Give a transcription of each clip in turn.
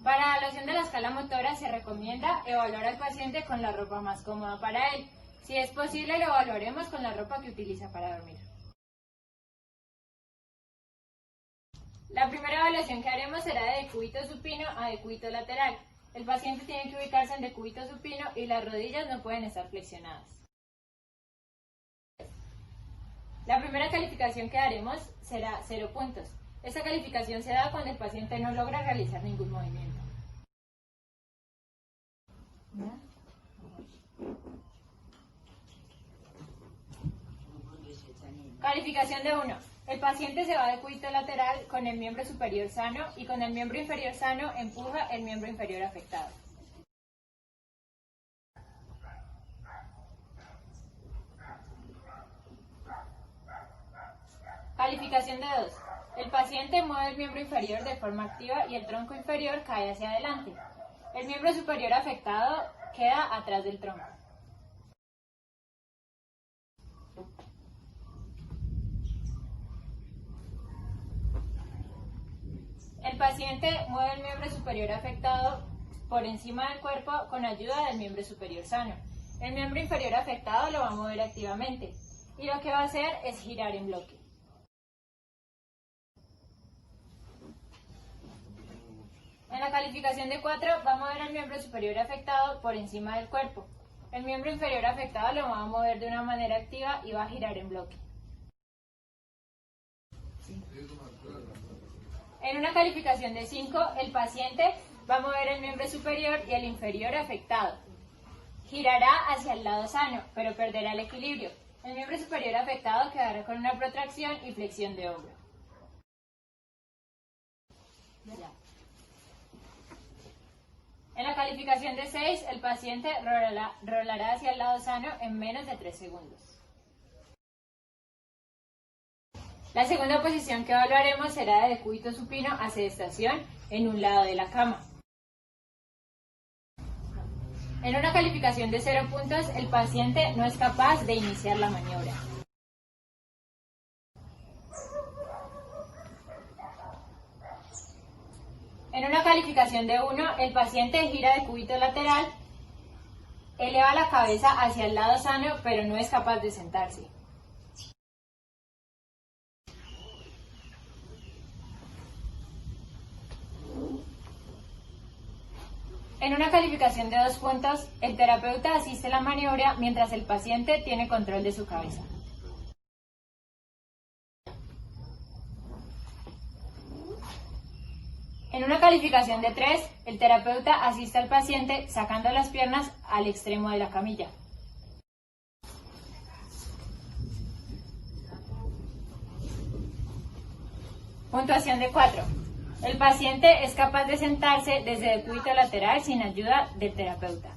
Para la evaluación de la escala motora se recomienda evaluar al paciente con la ropa más cómoda para él. Si es posible, lo evaluaremos con la ropa que utiliza para dormir. La primera evaluación que haremos será de decúbito supino a decúbito lateral. El paciente tiene que ubicarse en decúbito supino y las rodillas no pueden estar flexionadas. La primera calificación que daremos será 0 puntos. Esta calificación se da cuando el paciente no logra realizar ningún movimiento. Calificación de 1. El paciente se va de decúbito lateral con el miembro superior sano y con el miembro inferior sano empuja el miembro inferior afectado. Calificación de 2. El paciente mueve el miembro inferior de forma activa y el tronco inferior cae hacia adelante. El miembro superior afectado queda atrás del tronco. El paciente mueve el miembro superior afectado por encima del cuerpo con ayuda del miembro superior sano. El miembro inferior afectado lo va a mover activamente y lo que va a hacer es girar en bloque. En la calificación de 4 va a mover el miembro superior afectado por encima del cuerpo. El miembro inferior afectado lo va a mover de una manera activa y va a girar en bloque. En una calificación de 5, el paciente va a mover el miembro superior y el inferior afectado. Girará hacia el lado sano, pero perderá el equilibrio. El miembro superior afectado quedará con una protracción y flexión de hombro. En la calificación de 6, el paciente rolará hacia el lado sano en menos de 3 segundos. La segunda posición que evaluaremos será de decúbito supino a sedestación en un lado de la cama. En una calificación de 0 puntos, el paciente no es capaz de iniciar la maniobra. En una calificación de 1, el paciente gira decúbito lateral, eleva la cabeza hacia el lado sano, pero no es capaz de sentarse. En una calificación de 2 puntos, el terapeuta asiste a la maniobra mientras el paciente tiene control de su cabeza. En una calificación de 3, el terapeuta asiste al paciente sacando las piernas al extremo de la camilla. Puntuación de 4. El paciente es capaz de sentarse desde decúbito lateral sin ayuda del terapeuta.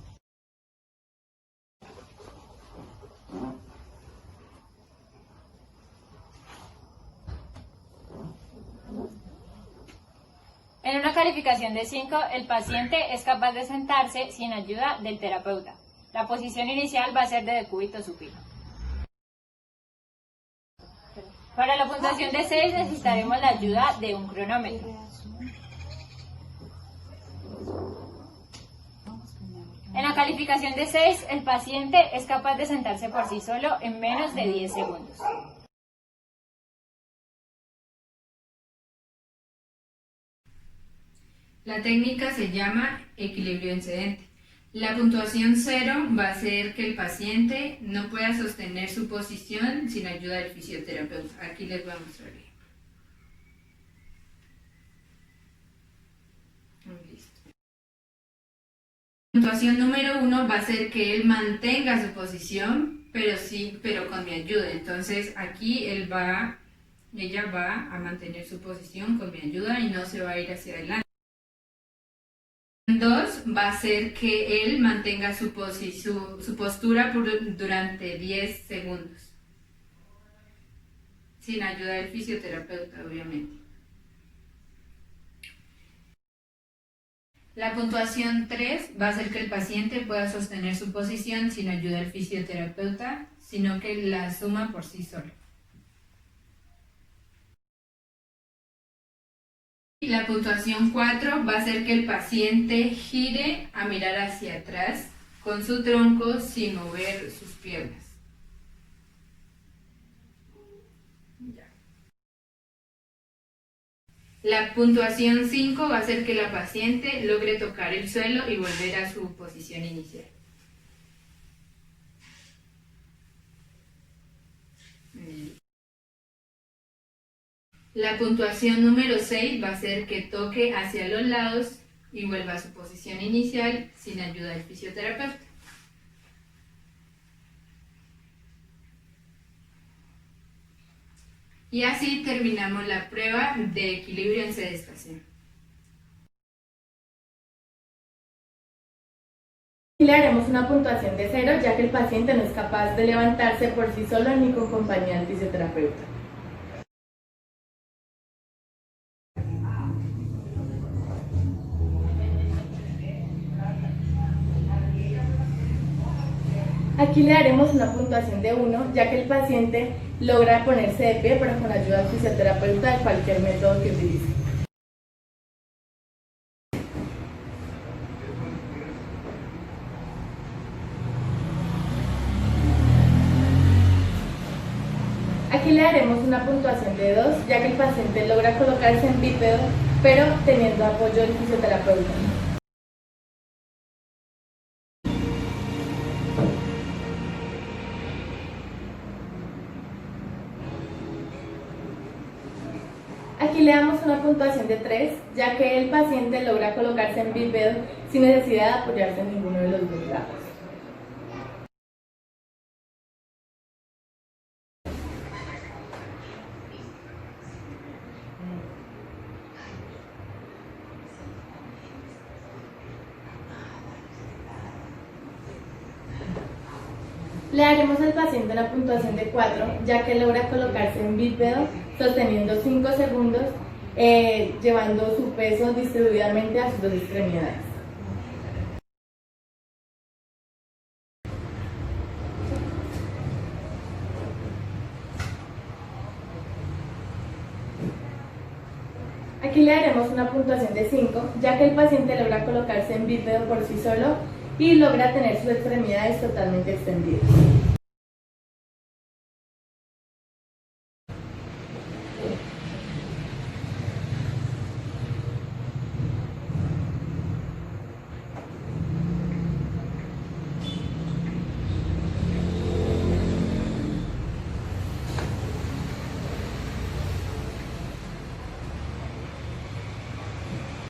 En una calificación de 5, el paciente es capaz de sentarse sin ayuda del terapeuta. La posición inicial va a ser de decúbito supino. Para la puntuación de 6 necesitaremos la ayuda de un cronómetro. En la calificación de 6, el paciente es capaz de sentarse por sí solo en menos de 10 segundos. La técnica se llama equilibrio excedente. La puntuación 0 va a ser que el paciente no pueda sostener su posición sin ayuda del fisioterapeuta. Aquí les voy a mostrar el ejemplo. Listo. La puntuación número 1 va a ser que él mantenga su posición, pero con mi ayuda. Entonces aquí ella va a mantener su posición con mi ayuda y no se va a ir hacia adelante. 2 va a ser que él mantenga su postura durante 10 segundos, sin ayuda del fisioterapeuta, obviamente. La puntuación 3 va a ser que el paciente pueda sostener su posición sin ayuda del fisioterapeuta, sino que la asuma por sí solo. Y la puntuación 4 va a hacer que el paciente gire a mirar hacia atrás con su tronco sin mover sus piernas. La puntuación 5 va a hacer que la paciente logre tocar el suelo y volver a su posición inicial. La puntuación número 6 va a hacer que toque hacia los lados y vuelva a su posición inicial sin ayuda del fisioterapeuta. Y así terminamos la prueba de equilibrio en sedestación. Le haremos una puntuación de 0, ya que el paciente no es capaz de levantarse por sí solo ni con compañía del fisioterapeuta. Aquí le daremos una puntuación de 1, ya que el paciente logra ponerse de pie, pero con ayuda del fisioterapeuta de cualquier método que utilice. Aquí le daremos una puntuación de 2, ya que el paciente logra colocarse en bípedo, pero teniendo apoyo del fisioterapeuta. Aquí le damos una puntuación de 3, ya que el paciente logra colocarse en bípedo sin necesidad de apoyarse en ninguno de los dos lados. Le daremos al paciente una puntuación de 4, ya que logra colocarse en bípedo sosteniendo 5 segundos, llevando su peso distribuidamente a sus dos extremidades. Aquí le daremos una puntuación de 5, ya que el paciente logra colocarse en bípedo por sí solo y logra tener sus extremidades totalmente extendidas.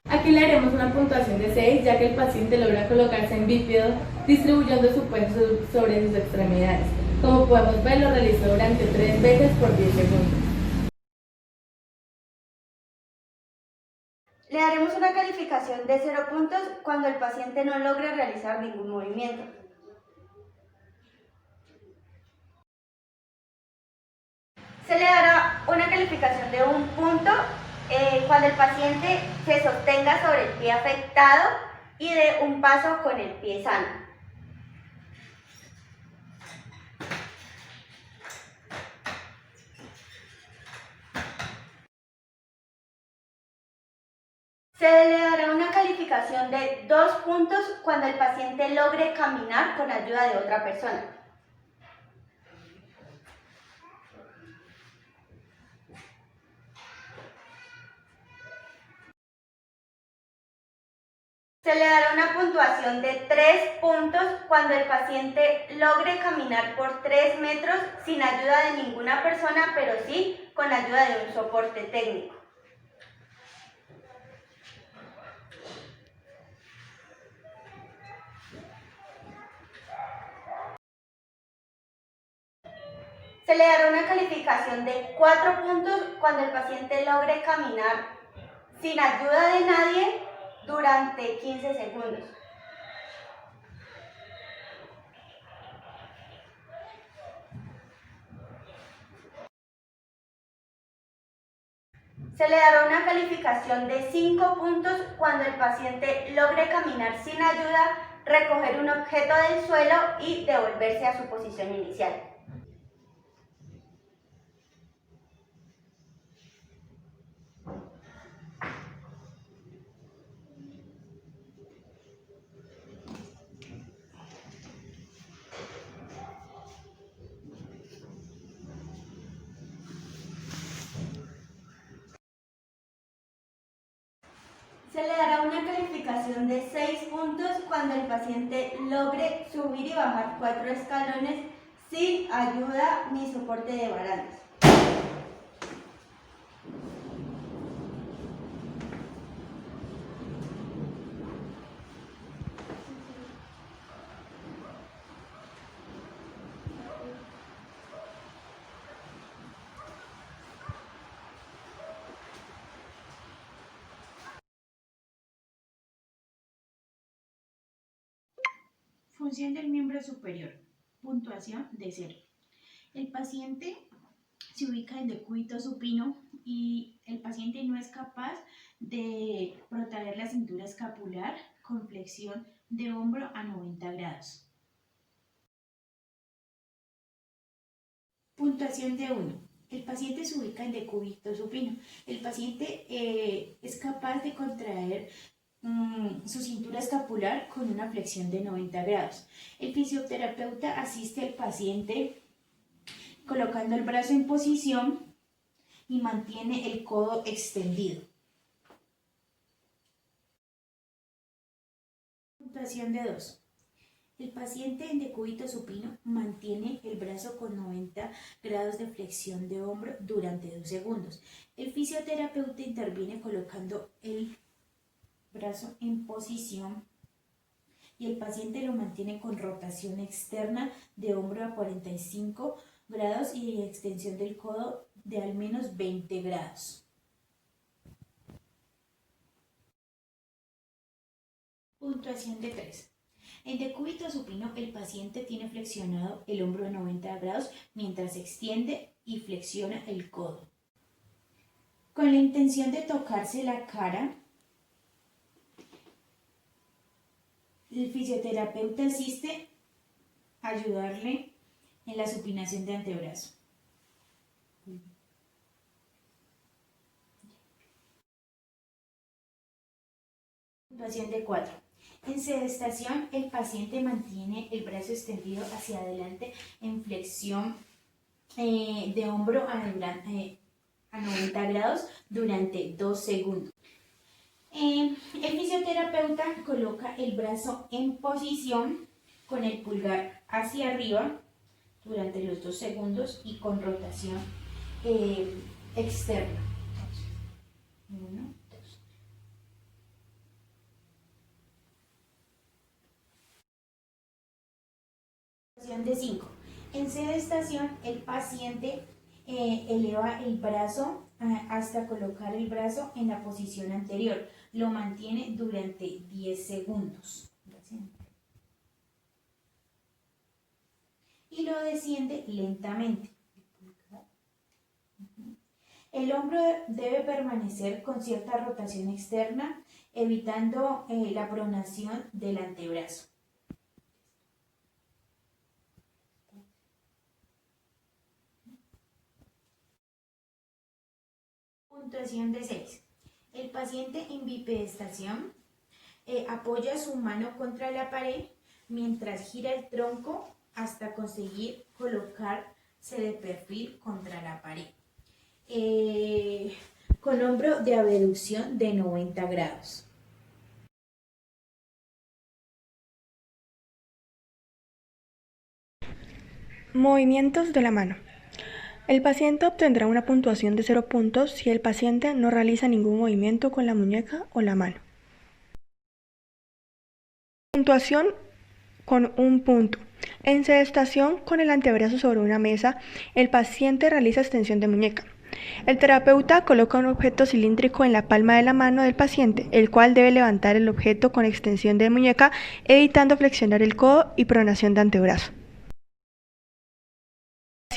Aquí le haremos una puntuación de 6, ya que el paciente logra colocarse en bípedo, distribuyendo su peso sobre sus extremidades. Como podemos ver, lo realizó durante 3 veces por 10 segundos. Le daremos una calificación de 0 puntos cuando el paciente no logre realizar ningún movimiento. Se le dará una calificación de 1 punto cuando el paciente se sostenga sobre el pie afectado y dé un paso con el pie sano. Se le dará una calificación de 2 puntos cuando el paciente logre caminar con ayuda de otra persona. Se le dará una puntuación de 3 puntos cuando el paciente logre caminar por 3 metros sin ayuda de ninguna persona, pero sí con ayuda de un soporte técnico. Se le dará una calificación de 4 puntos cuando el paciente logre caminar sin ayuda de nadie durante 15 segundos. Se le dará una calificación de 5 puntos cuando el paciente logre caminar sin ayuda, recoger un objeto del suelo y devolverse a su posición inicial. Se le dará una calificación de 6 puntos cuando el paciente logre subir y bajar 4 escalones sin ayuda ni soporte de barandas. Función del miembro superior. Puntuación de 0. El paciente se ubica en decúbito supino y el paciente no es capaz de protraer la cintura escapular con flexión de hombro a 90 grados. Puntuación de 1. El paciente se ubica en decúbito supino. El paciente es capaz de contraer su cintura escapular con una flexión de 90 grados. El fisioterapeuta asiste al paciente colocando el brazo en posición y mantiene el codo extendido. Puntuación de 2. El paciente en decúbito supino mantiene el brazo con 90 grados de flexión de hombro durante 2 segundos. El fisioterapeuta interviene colocando el brazo en posición y el paciente lo mantiene con rotación externa de hombro a 45 grados y extensión del codo de al menos 20 grados. Puntuación de 3. En decúbito supino, el paciente tiene flexionado el hombro a 90 grados mientras extiende y flexiona el codo. Con la intención de tocarse la cara, el fisioterapeuta asiste a ayudarle en la supinación de antebrazo. Puntuación de 4. En sedestación, el paciente mantiene el brazo extendido hacia adelante en flexión de hombro a 90 grados durante 2 segundos. El fisioterapeuta coloca el brazo en posición con el pulgar hacia arriba durante los 2 segundos y con rotación externa. 1, 2. De 5. En sedestación, el paciente eleva el brazo hasta colocar el brazo en la posición anterior. Lo mantiene durante 10 segundos. Y lo desciende lentamente. El hombro debe permanecer con cierta rotación externa, evitando la pronación del antebrazo. Puntuación de 6. El paciente en bipedestación apoya su mano contra la pared mientras gira el tronco hasta conseguir colocarse de perfil contra la pared. Con hombro de abducción de 90 grados. Movimientos de la mano. El paciente obtendrá una puntuación de 0 puntos si el paciente no realiza ningún movimiento con la muñeca o la mano. Puntuación con 1 punto. En sedestación, con el antebrazo sobre una mesa, el paciente realiza extensión de muñeca. El terapeuta coloca un objeto cilíndrico en la palma de la mano del paciente, el cual debe levantar el objeto con extensión de muñeca, evitando flexionar el codo y pronación de antebrazo.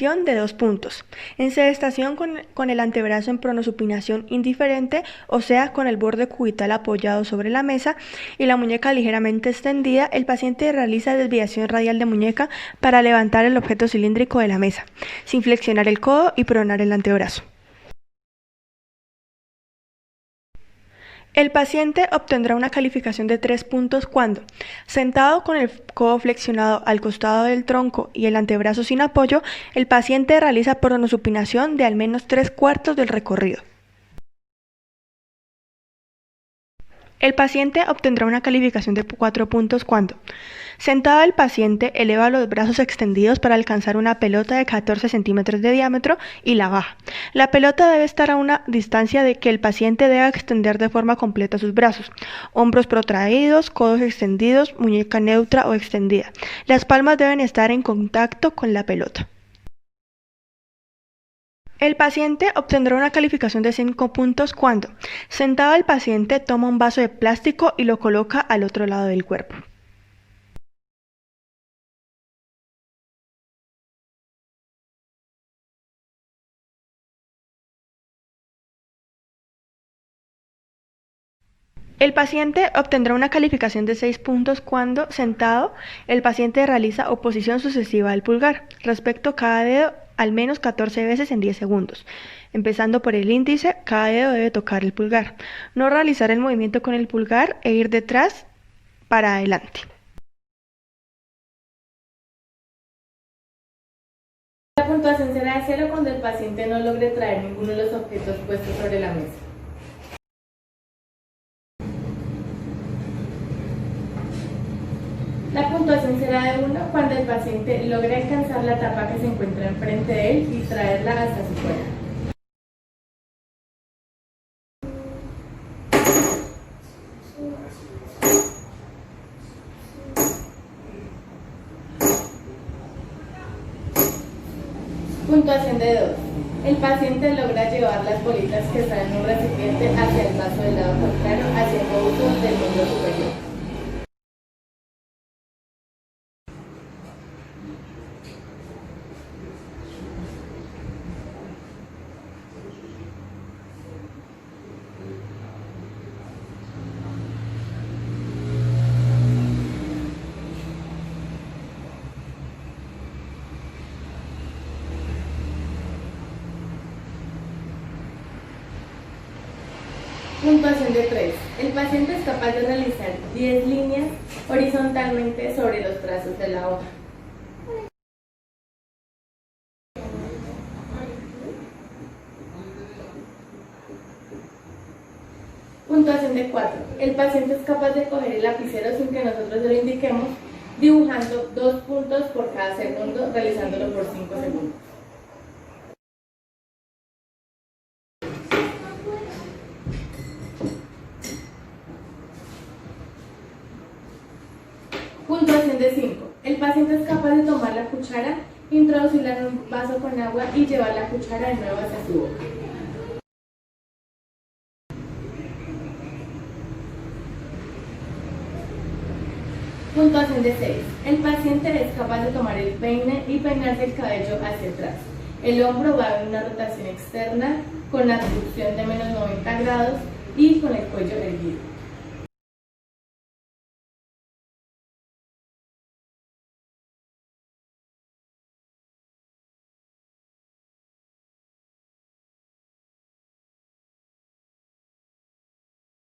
De 2 puntos. En sedestación, con el antebrazo en pronosupinación indiferente, o sea, con el borde cubital apoyado sobre la mesa y la muñeca ligeramente extendida, el paciente realiza desviación radial de muñeca para levantar el objeto cilíndrico de la mesa, sin flexionar el codo y pronar el antebrazo. El paciente obtendrá una calificación de 3 puntos cuando, sentado con el codo flexionado al costado del tronco y el antebrazo sin apoyo, el paciente realiza pronosupinación de al menos 3/4 del recorrido. El paciente obtendrá una calificación de 4 puntos cuando, sentado el paciente eleva los brazos extendidos para alcanzar una pelota de 14 centímetros de diámetro y la baja. La pelota debe estar a una distancia de que el paciente deba extender de forma completa sus brazos. Hombros protraídos, codos extendidos, muñeca neutra o extendida. Las palmas deben estar en contacto con la pelota. El paciente obtendrá una calificación de 5 puntos cuando, sentado el paciente toma un vaso de plástico y lo coloca al otro lado del cuerpo. El paciente obtendrá una calificación de 6 puntos cuando, sentado, el paciente realiza oposición sucesiva del pulgar respecto a cada dedo al menos 14 veces en 10 segundos. Empezando por el índice, cada dedo debe tocar el pulgar. No realizar el movimiento con el pulgar e ir detrás para adelante. La puntuación será de 0 cuando el paciente no logre traer ninguno de los objetos puestos sobre la mesa. La puntuación será de 1 cuando el paciente logre alcanzar la tapa que se encuentra enfrente de él y traerla hasta su cuerpo. Puntuación de 2. El paciente logra llevar las bolitas que están en un recipiente hacia el vaso del lado contrario, haciendo uso del miembro superior. Puntuación de 3. El paciente es capaz de realizar 10 líneas horizontalmente sobre los trazos de la hoja. Puntuación de 4. El paciente es capaz de coger el lapicero sin que nosotros se lo indiquemos, dibujando 2 puntos por cada segundo, realizándolo por 5 segundos. Puntuación de 5. El paciente es capaz de tomar la cuchara, introducirla en un vaso con agua y llevar la cuchara de nuevo hacia su boca. Puntuación de 6. El paciente es capaz de tomar el peine y peinarse el cabello hacia atrás. El hombro va en una rotación externa con la abducción de menos 90 grados y con el cuello erguido.